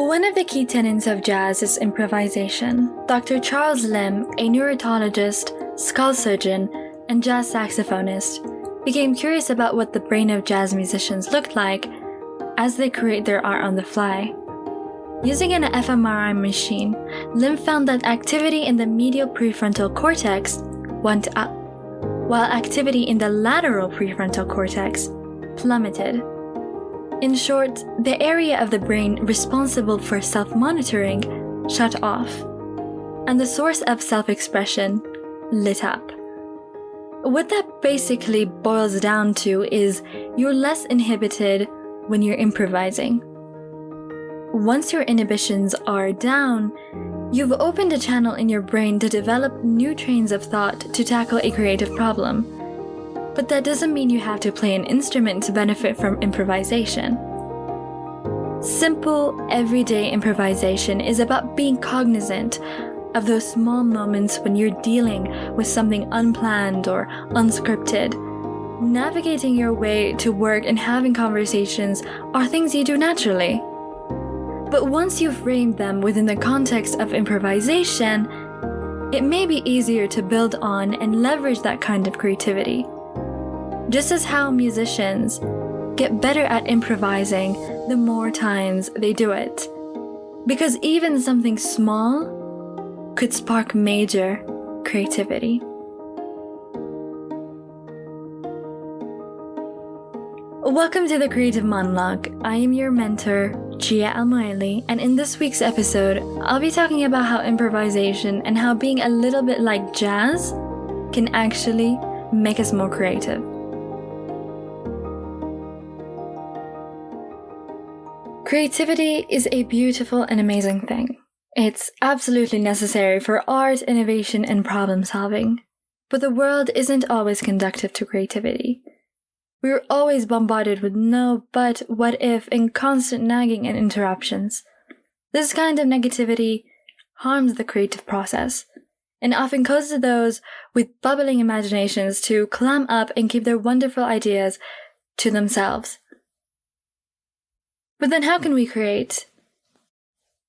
One of the key tenets of jazz is improvisation. Dr. Charles Lim, a neurologist, skull surgeon, and jazz saxophonist, became curious about what the brain of jazz musicians looked like as they create their art on the fly. Using an fMRI machine, Lim found that activity in the medial prefrontal cortex went up, while activity in the lateral prefrontal cortex plummeted. In short, the area of the brain responsible for self-monitoring shut off, and the source of self-expression lit up. What that basically boils down to is you're less inhibited when you're improvising. Once your inhibitions are down, you've opened a channel in your brain to develop new trains of thought to tackle a creative problem. But that doesn't mean you have to play an instrument to benefit from improvisation. Simple, everyday improvisation is about being cognizant of those small moments when you're dealing with something unplanned or unscripted. Navigating your way to work and having conversations are things you do naturally. But once you've framed them within the context of improvisation, it may be easier to build on and leverage that kind of creativity. Just as how musicians get better at improvising the more times they do it. Because even something small could spark major creativity. Welcome to the Creative Monologue. I am your mentor, Gia Almuaili, and in this week's episode, I'll be talking about how improvisation and how being a little bit like jazz can actually make us more creative. Creativity is a beautiful and amazing thing. It's absolutely necessary for art, innovation, and problem solving. But the world isn't always conducive to creativity. We're always bombarded with no, but, what if, and constant nagging and interruptions. This kind of negativity harms the creative process, and often causes those with bubbling imaginations to clam up and keep their wonderful ideas to themselves. But then how can we create?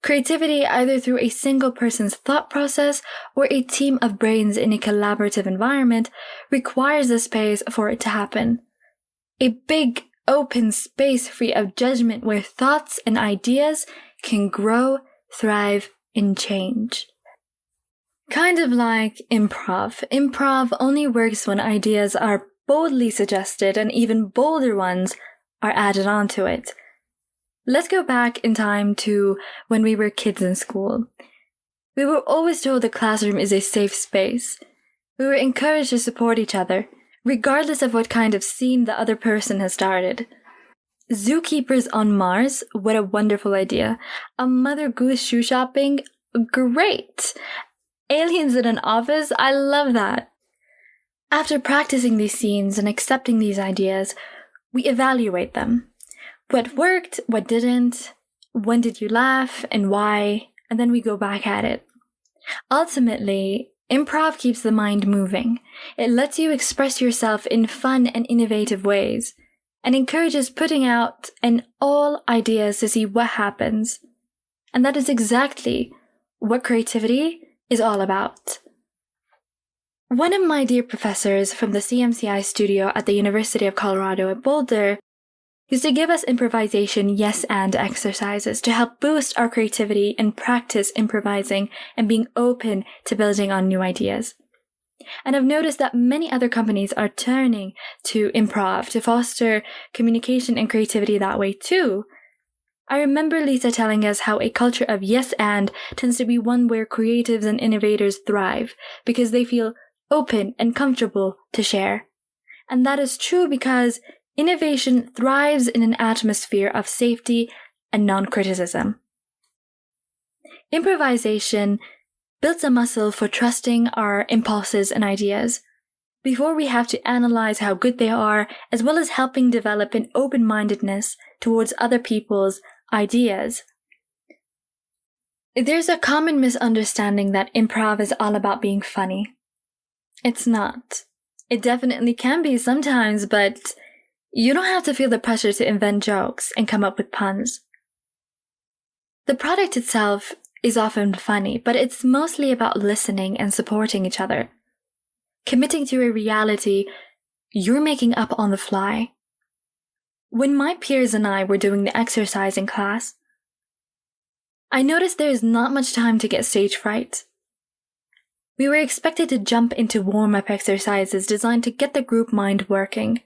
Creativity either through a single person's thought process or a team of brains in a collaborative environment requires a space for it to happen. A big, open space free of judgment where thoughts and ideas can grow, thrive, and change. Kind of like improv. Improv only works when ideas are boldly suggested and even bolder ones are added onto it. Let's go back in time to when we were kids in school. We were always told the classroom is a safe space. We were encouraged to support each other, regardless of what kind of scene the other person has started. Zookeepers on Mars, what a wonderful idea. A Mother Goose shoe shopping, great. Aliens in an office, I love that. After practicing these scenes and accepting these ideas, we evaluate them. What worked, what didn't, when did you laugh, and why, and then we go back at it. Ultimately, improv keeps the mind moving. It lets you express yourself in fun and innovative ways, and encourages putting out all ideas to see what happens. And that is exactly what creativity is all about. One of my dear professors from the CMCI studio at the University of Colorado at Boulder used to give us improvisation yes and exercises to help boost our creativity and practice improvising and being open to building on new ideas. And I've noticed that many other companies are turning to improv to foster communication and creativity that way too. I remember Lisa telling us how a culture of yes and tends to be one where creatives and innovators thrive because they feel open and comfortable to share. And that is true because innovation thrives in an atmosphere of safety and non-criticism. Improvisation builds a muscle for trusting our impulses and ideas before we have to analyze how good they are, as well as helping develop an open-mindedness towards other people's ideas. There's a common misunderstanding that improv is all about being funny. It's not. It definitely can be sometimes, but you don't have to feel the pressure to invent jokes and come up with puns. The product itself is often funny, but it's mostly about listening and supporting each other. Committing to a reality you're making up on the fly. When my peers and I were doing the exercise in class, I noticed there is not much time to get stage fright. We were expected to jump into warm-up exercises designed to get the group mind working.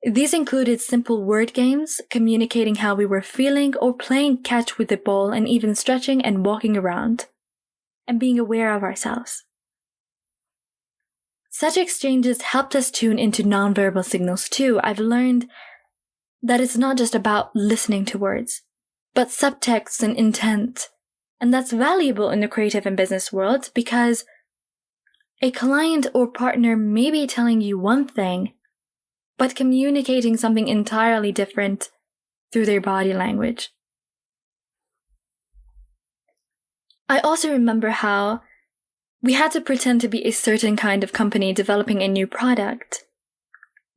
These included simple word games, communicating how we were feeling, or playing catch with the ball, and even stretching and walking around, and being aware of ourselves. Such exchanges helped us tune into nonverbal signals too. I've learned that it's not just about listening to words, but subtext and intent. And that's valuable in the creative and business world because a client or partner may be telling you one thing, but communicating something entirely different through their body language. I also remember how we had to pretend to be a certain kind of company developing a new product.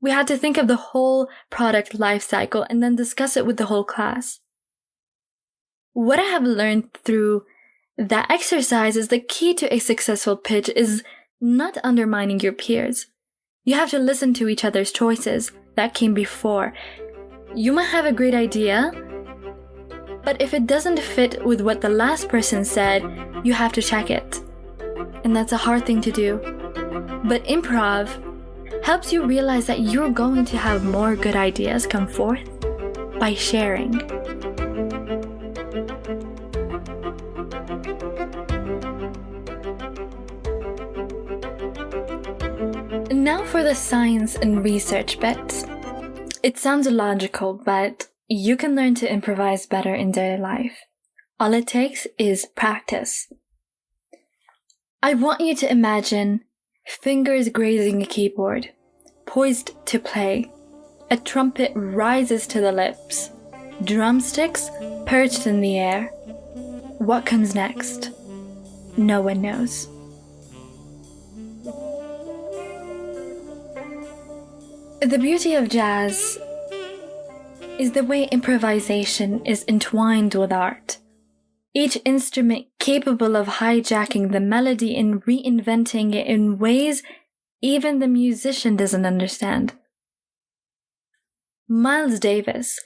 We had to think of the whole product life cycle and then discuss it with the whole class. What I have learned through that exercise is the key to a successful pitch is not undermining your peers. You have to listen to each other's choices that came before. You might have a great idea, but if it doesn't fit with what the last person said, you have to check it. And that's a hard thing to do. But improv helps you realize that you're going to have more good ideas come forth by sharing. Now for the science and research bit. It sounds illogical, but you can learn to improvise better in daily life. All it takes is practice. I want you to imagine fingers grazing a keyboard, poised to play. A trumpet rises to the lips, drumsticks perched in the air. What comes next? No one knows. The beauty of jazz is the way improvisation is entwined with art. Each instrument capable of hijacking the melody and reinventing it in ways even the musician doesn't understand. Miles Davis,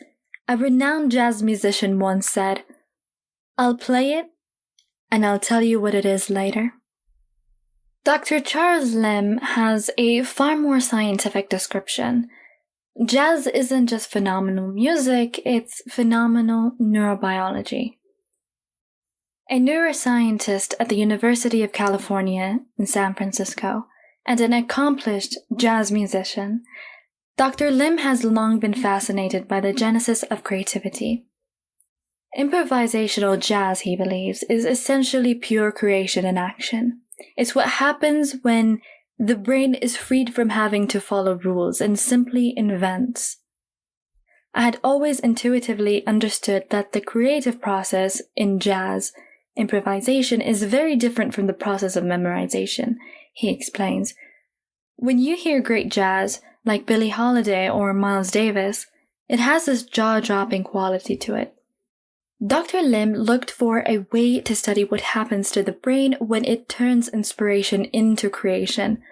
a renowned jazz musician, once said, "I'll play it, and I'll tell you what it is later." Dr. Charles Lim has a far more scientific description. Jazz isn't just phenomenal music, it's phenomenal neurobiology. A neuroscientist at the University of California in San Francisco and an accomplished jazz musician, Dr. Lim has long been fascinated by the genesis of creativity. Improvisational jazz, he believes, is essentially pure creation in action. It's what happens when the brain is freed from having to follow rules and simply invents. I had always intuitively understood that the creative process in jazz improvisation is very different from the process of memorization, he explains. When you hear great jazz, like Billie Holiday or Miles Davis, it has this jaw-dropping quality to it. Dr. Lim looked for a way to study what happens to the brain when it turns inspiration into creation.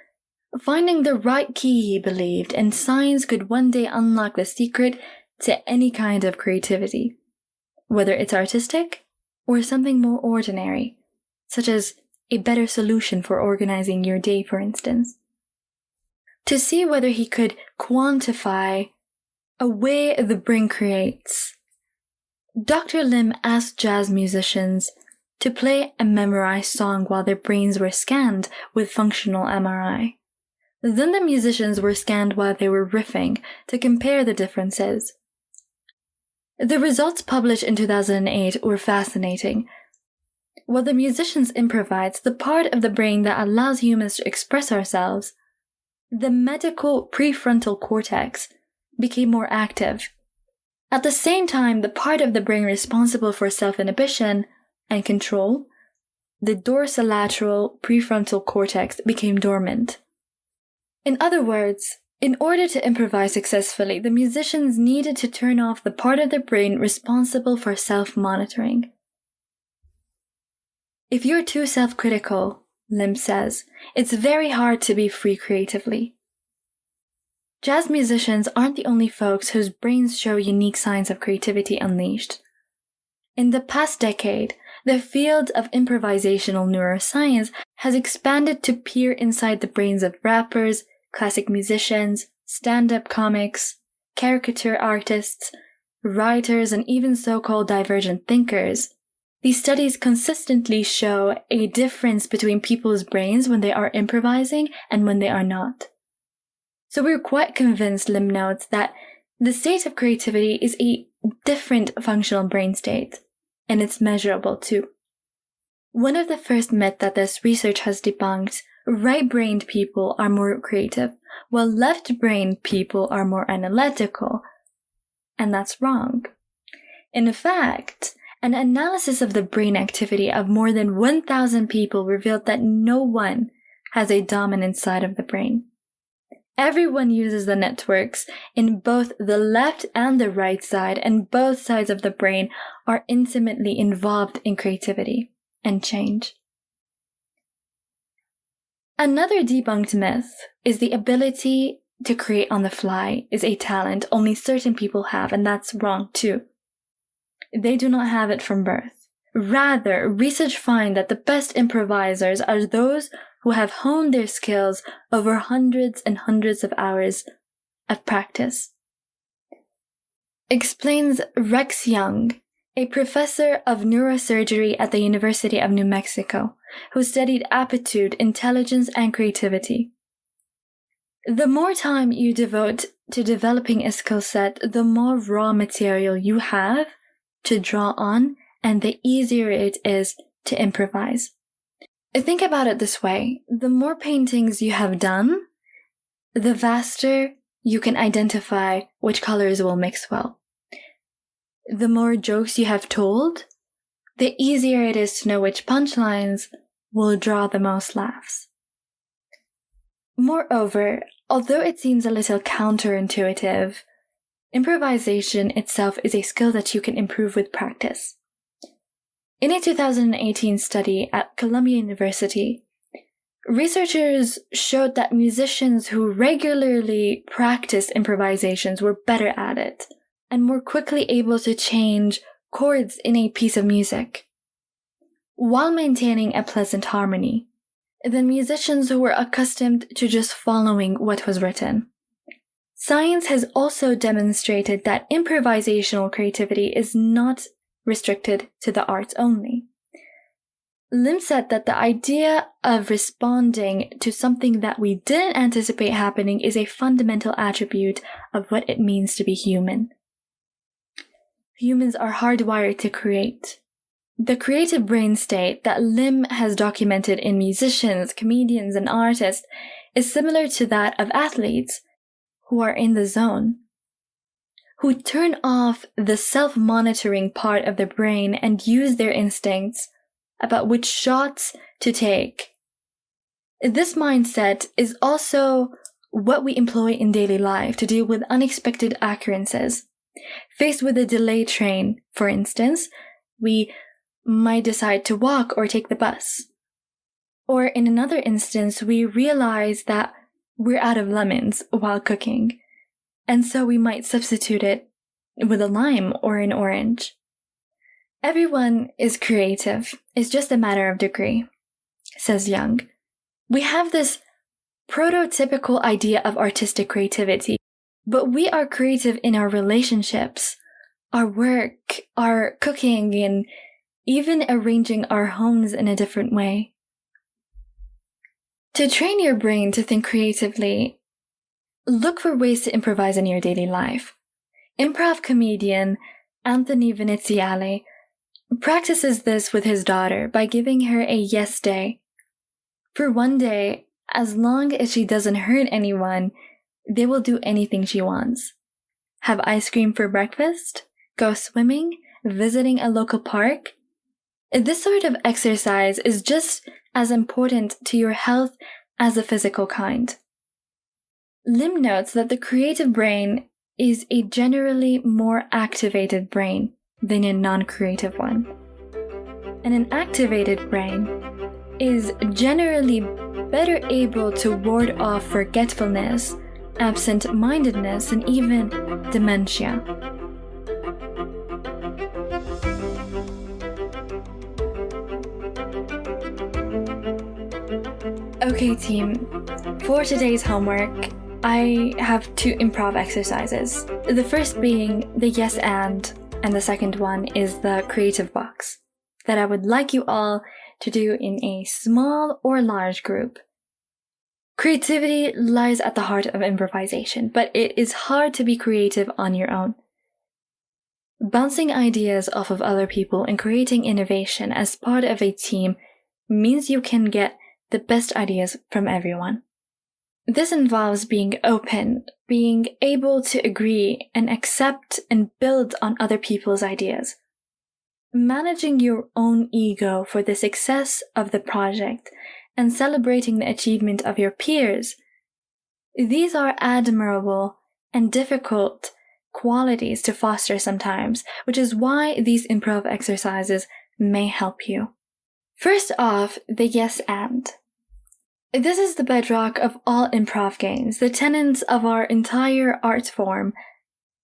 Finding the right key, he believed, and science could one day unlock the secret to any kind of creativity, whether it's artistic or something more ordinary, such as a better solution for organizing your day, for instance. To see whether he could quantify a way the brain creates, Dr. Lim asked jazz musicians to play a memorized song while their brains were scanned with functional MRI. Then the musicians were scanned while they were riffing to compare the differences. The results published in 2008 were fascinating. While the musicians improvised the part of the brain that allows humans to express ourselves, the medial prefrontal cortex became more active. At the same time, the part of the brain responsible for self-inhibition and control, the dorsolateral prefrontal cortex, became dormant. In other words, In order to improvise successfully, the musicians needed to turn off the part of their brain responsible for self-monitoring. If you're too self-critical, Lim says, it's very hard to be free creatively. Jazz musicians aren't the only folks whose brains show unique signs of creativity unleashed. In the past decade, the field of improvisational neuroscience has expanded to peer inside the brains of rappers, classic musicians, stand-up comics, caricature artists, writers, and even so-called divergent thinkers. These studies consistently show a difference between people's brains when they are improvising and when they are not. So we're quite convinced, Lim notes, that the state of creativity is a different functional brain state, and it's measurable too. One of the first myths that this research has debunked, right-brained people are more creative, while left-brained people are more analytical. And that's wrong. In fact, an analysis of the brain activity of more than 1,000 people revealed that no one has a dominant side of the brain. Everyone uses the networks in both the left and the right side, and both sides of the brain are intimately involved in creativity and change. Another debunked myth is the ability to create on the fly is a talent only certain people have, and that's wrong too. They do not have it from birth. Rather, research finds that the best improvisers are those who have honed their skills over hundreds and hundreds of hours of practice. Explains Rex Young, a professor of neurosurgery at the University of New Mexico, who studied aptitude, intelligence, and creativity. The more time you devote to developing a skill set, the more raw material you have to draw on, and the easier it is to improvise. Think about it this way. The more paintings you have done, the vaster you can identify which colors will mix well. The more jokes you have told, the easier it is to know which punchlines will draw the most laughs. Moreover, although it seems a little counterintuitive, improvisation itself is a skill that you can improve with practice. In a 2018 study at Columbia University, researchers showed that musicians who regularly practiced improvisations were better at it and more quickly able to change chords in a piece of music, while maintaining a pleasant harmony, than musicians who were accustomed to just following what was written. Science has also demonstrated that improvisational creativity is not restricted to the arts only. Lim said that the idea of responding to something that we didn't anticipate happening is a fundamental attribute of what it means to be human. Humans are hardwired to create. The creative brain state that Lim has documented in musicians, comedians, and artists is similar to that of athletes who are in the zone, who turn off the self-monitoring part of the brain and use their instincts about which shots to take. This mindset is also what we employ in daily life to deal with unexpected occurrences. Faced with a delayed train, for instance, we might decide to walk or take the bus. Or in another instance, we realize that we're out of lemons while cooking, and so we might substitute it with a lime or an orange. Everyone is creative. It's just a matter of degree, says Young. We have this prototypical idea of artistic creativity, but we are creative in our relationships, our work, our cooking, and even arranging our homes in a different way. To train your brain to think creatively, look for ways to improvise in your daily life. Improv comedian Anthony Veneziale practices this with his daughter by giving her a yes day. For one day, as long as she doesn't hurt anyone, they will do anything she wants. Have ice cream for breakfast, go swimming, visiting a local park. This sort of exercise is just as important to your health as the physical kind. Lim notes that the creative brain is a generally more activated brain than a non-creative one. And an activated brain is generally better able to ward off forgetfulness, absent-mindedness, and even dementia. Okay, team, for today's homework, I have 2 improv exercises. The first being the yes and the second one is the creative box that I would like you all to do in a small or large group. Creativity lies at the heart of improvisation, but it is hard to be creative on your own. Bouncing ideas off of other people and creating innovation as part of a team means you can get the best ideas from everyone. This involves being open, being able to agree and accept and build on other people's ideas. Managing your own ego for the success of the project and celebrating the achievement of your peers. These are admirable and difficult qualities to foster sometimes, which is why these improv exercises may help you. First off, the yes and. This is the bedrock of all improv games, the tenets of our entire art form.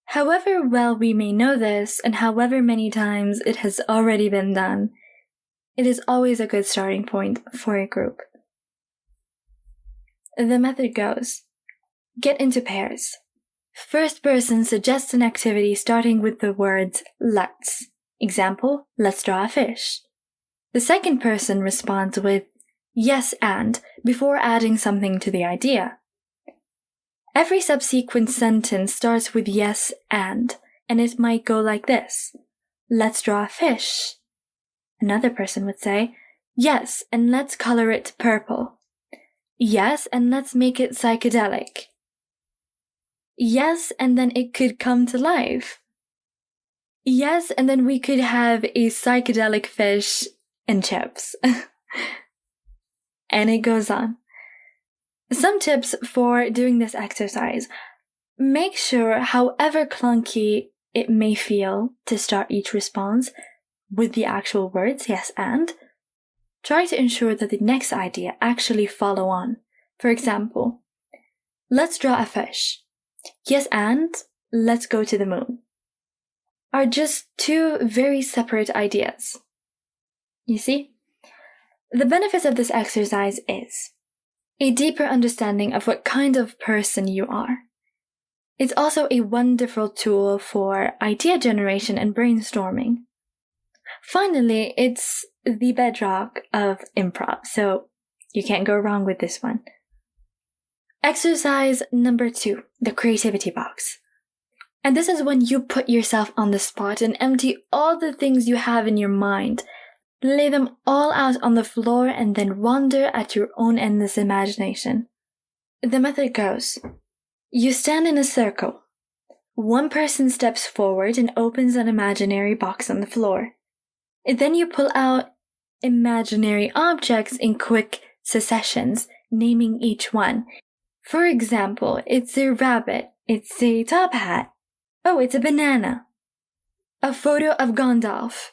However well we may know this, and however many times it has already been done, it is always a good starting point for a group. The method goes: get into pairs. First person suggests an activity starting with the words let's. Example, let's draw a fish. The second person responds with yes and before adding something to the idea. Every subsequent sentence starts with yes and it might go like this: let's draw a fish. Another person would say, yes, and let's color it purple. Yes, and let's make it psychedelic. Yes, and then it could come to life. Yes, and then we could have a psychedelic fish and chips. And it goes on. Some tips for doing this exercise. Make sure, however clunky it may feel to start each response with the actual words, yes and, try to ensure that the next idea actually follow on. For example, let's draw a fish. Yes and let's go to the moon are just 2 very separate ideas. You see? The benefits of this exercise is a deeper understanding of what kind of person you are. It's also a wonderful tool for idea generation and brainstorming. Finally, it's the bedrock of improv, so you can't go wrong with this one. Exercise number 2, the creativity box. And this is when you put yourself on the spot and empty all the things you have in your mind. Lay them all out on the floor and then wonder at your own endless imagination. The method goes: you stand in a circle. One person steps forward and opens an imaginary box on the floor. Then you pull out imaginary objects in quick successions, naming each one. For example, it's a rabbit, it's a top hat. Oh, it's a banana. A photo of Gandalf.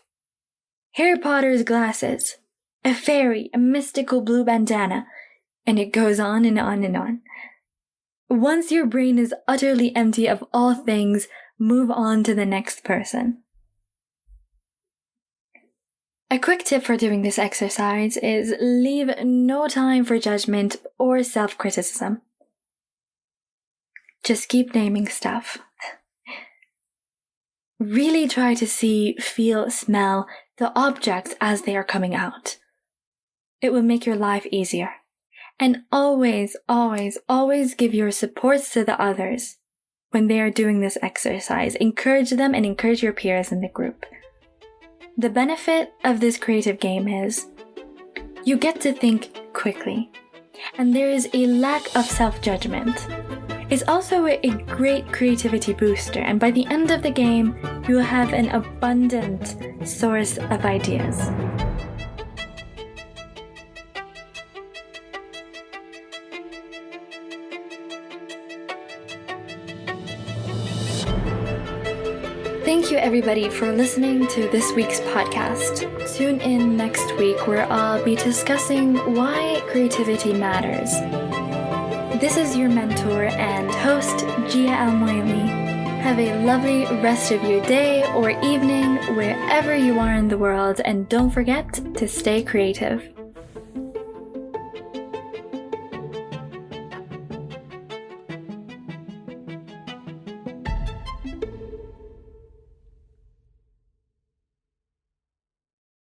Harry Potter's glasses, a fairy, a mystical blue bandana, and it goes on and on and on. Once your brain is utterly empty of all things, move on to the next person. A quick tip for doing this exercise is leave no time for judgment or self-criticism. Just keep naming stuff. Really try to see, feel, smell the objects as they are coming out. It will make your life easier. And always, always, always give your supports to the others when they are doing this exercise. Encourage them and encourage your peers in the group. The benefit of this creative game is you get to think quickly, and there is a lack of self-judgment. It's also a great creativity booster, and by the end of the game, you will have an abundant source of ideas. Thank you everybody for listening to this week's podcast. Tune in next week where I'll be discussing why creativity matters. This is your mentor and host, Gia Almuaili. Have a lovely rest of your day or evening wherever you are in the world, and don't forget to stay creative.